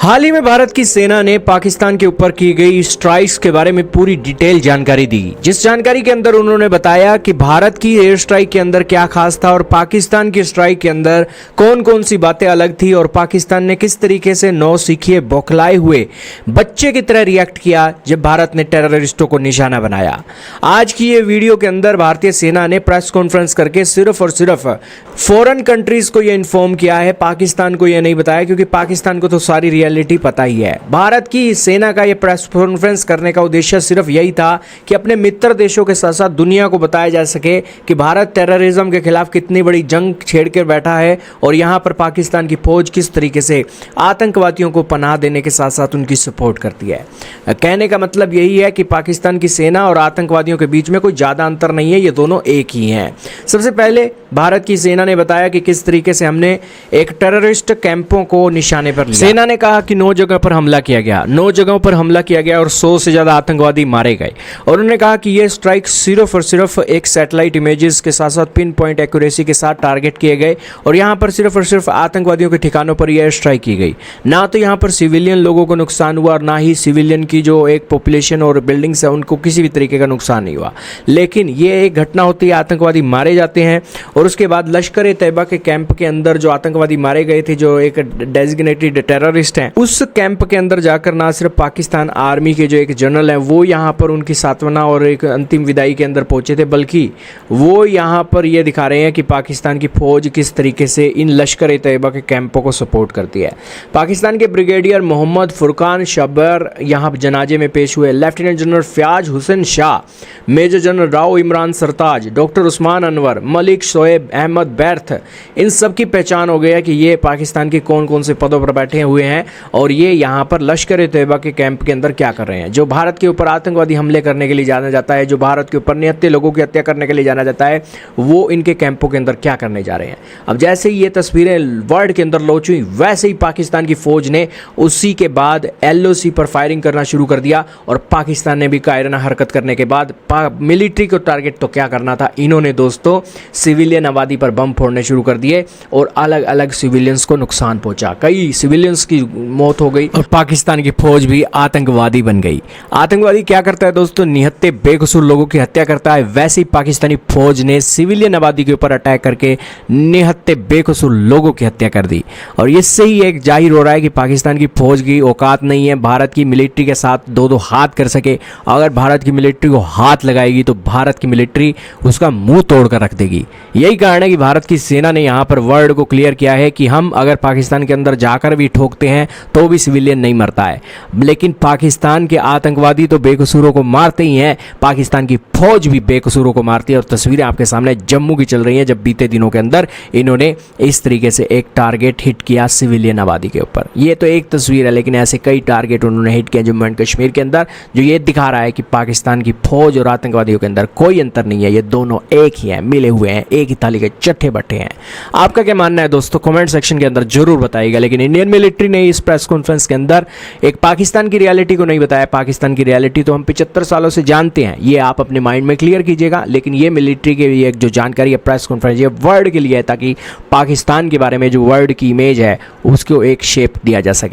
हाल ही में भारत की सेना ने पाकिस्तान के ऊपर की गई स्ट्राइक्स के बारे में पूरी डिटेल जानकारी दी, जिस जानकारी के अंदर उन्होंने बताया कि भारत की एयर स्ट्राइक के अंदर क्या खास था और पाकिस्तान की स्ट्राइक के अंदर कौन कौन सी बातें अलग थी और पाकिस्तान ने किस तरीके से नौसिखिए बौखलाए हुए बच्चे की तरह रिएक्ट किया जब भारत ने टेररिस्टों को निशाना बनाया। आज की ये वीडियो के अंदर भारतीय सेना ने प्रेस कॉन्फ्रेंस करके सिर्फ और सिर्फ फॉरेन कंट्रीज को यह इन्फॉर्म किया है, पाकिस्तान को यह नहीं बताया, क्योंकि पाकिस्तान को तो सारी रियलिटी पता ही है। भारत की सेना का यह प्रेस कॉन्फ्रेंस करने का उद्देश्य सिर्फ यही था कि अपने मित्र देशों के साथ साथ दुनिया को बताया जा सके कि भारत टेररिज्म के खिलाफ कितनी बड़ी जंग छेड़ कर बैठा है और यहाँ पर पाकिस्तान की फौज किस तरीके से आतंकवादियों को पनाह देने के साथ साथ उनकी सपोर्ट करती है। कहने का मतलब यही है कि पाकिस्तान की सेना और आतंकवादियों के बीच में कोई ज़्यादा अंतर नहीं है, ये दोनों एक ही हैं। सबसे पहले भारत की सेना ने बताया कि किस तरीके से हमने एक टेररिस्ट कैंपों को निशाने पर लिया। सेना ने कहा कि 9 जगह पर हमला किया गया, 9 जगहों पर हमला किया गया और 100 से ज़्यादा आतंकवादी मारे गए। और उन्होंने कहा कि ये स्ट्राइक सिर्फ और सिर्फ एक सैटेलाइट इमेजेस के साथ साथ पिन पॉइंट एक्यूरेसी के साथ टारगेट किए गए और यहाँ पर सिर्फ और सिर्फ आतंकवादियों के ठिकानों पर यह स्ट्राइक की गई। ना तो यहाँ पर सिविलियन लोगों को नुकसान हुआ और ना ही सिविलियन की जो एक पॉपुलेशन और बिल्डिंग्स है उनको किसी भी तरीके का नुकसान नहीं हुआ। लेकिन ये एक घटना होती है, आतंकवादी मारे जाते हैं और उसके बाद लश्कर तैयबा के कैंप के अंदर जो आतंकवादी मारे गए थे, जो एक डेजिग्नेटेड टेररिस्ट हैं, उस कैंप के अंदर जाकर ना सिर्फ पाकिस्तान आर्मी के जो एक जनरल हैं वो यहाँ पर उनकी सांत्वना और एक अंतिम विदाई के अंदर पहुंचे थे, बल्कि वो यहाँ पर ये दिखा रहे हैं कि पाकिस्तान की फौज किस तरीके से इन लश्कर तैयबा के कैंपों को सपोर्ट करती है। पाकिस्तान के ब्रिगेडियर मोहम्मद फुरकान शबर यहाँ जनाजे में पेश हुए। Lieutenant general Fayaz Hussain Shah, major general Rao Imran Sartaj, doctor Usman Anwar, Malik Shoaib Ahmed बैर्थ, इन सब की पहचान हो गया कि ये पाकिस्तान के कौन कौन से पदों पर बैठे हुए हैं और ये यहाँ पर लश्कर तैयबा के कैंप के अंदर क्या कर रहे हैं। जो भारत के ऊपर आतंकवादी हमले करने के लिए जाना जाता है, जो भारत के ऊपर निहत्थे लोगों की हत्या करने के लिए जाना जाता है, वो इनके कैंपों के अंदर क्या करने जा रहे हैं। अब जैसे ही ये तस्वीरें वर्ल्ड के अंदर लॉन्च हुई, वैसे ही पाकिस्तान की फौज ने उसी के बाद LOC पर फायरिंग करना शुरू कर दिया और पाकिस्तान ने भी कायराना हरकत करने के बाद मिलिट्री को टारगेट तो क्या करना था, इन्होंने दोस्तों सिविलियन आबादी पर बम फोड़ने शुरू कर दिए और अलग अलग सिविलियंस को नुकसान पहुंचा। कई सिविलियंस की मौत हो गई और पाकिस्तान की फौज भी आतंकवादी बन गई। आतंकवादी क्या करता है दोस्तों, निहत्थे बेकसूर लोगों की हत्या करता है। वैसे ही पाकिस्तानी फौज ने सिविलियन आबादी के ऊपर अटैक करके निहत्थे बेकसूर लोगों की हत्या कर दी और इससे ही एक जाहिर हो रहा है कि पाकिस्तान की फौज की औकात नहीं है भारत की मिलिट्री के साथ दो हाथ कर सके। अगर भारत की मिलिट्री को हाथ लगाएगी तो भारत की मिलिट्री उसका मुंह तोड़ कर रख देगी। यही कारण है कि भारत की सेना ने यहाँ पर वर्ल्ड को क्लियर किया है कि हम अगर पाकिस्तान के अंदर जाकर भी ठोकते हैं तो भी सिविलियन नहीं मरता है, लेकिन पाकिस्तान के आतंकवादी तो बेकसूरों को मारते ही हैं, पाकिस्तान की फौज भी बेकसूरों को मारती है। और तस्वीरें आपके सामने जम्मू की चल रही हैं, जब बीते दिनों के अंदर इन्होंने इस तरीके से एक टारगेट हिट किया सिविलियन आबादी के ऊपर। ये तो एक तस्वीर है, लेकिन ऐसे कई टारगेट उन्होंने हिट किया जम्मू एंड कश्मीर के अंदर, जो ये दिखा रहा है कि पाकिस्तान की फौज और आतंकवादियों के अंदर कोई अंतर नहीं है, ये दोनों एक ही हैं, मिले हुए हैं, एक ही थाली के चट्टे बट्टे हैं। आपका क्या मानना है दोस्तों, कमेंट सेक्शन के अंदर जरूर बताइएगा। लेकिन इंडियन मिलिट्री ने इस प्रेस कॉन्फ्रेंस के अंदर एक पाकिस्तान की रियलिटी को नहीं बताया। पाकिस्तान की रियलिटी तो हम 75 सालों से जानते हैं, ये आप अपने माइंड में क्लियर कीजिएगा। लेकिन ये मिलिट्री के लिए जो जानकारी है प्रेस कॉन्फ्रेंस, ये वर्ल्ड के लिए है, ताकि पाकिस्तान के बारे में जो वर्ल्ड की इमेज है उसको एक शेप दिया जा सके।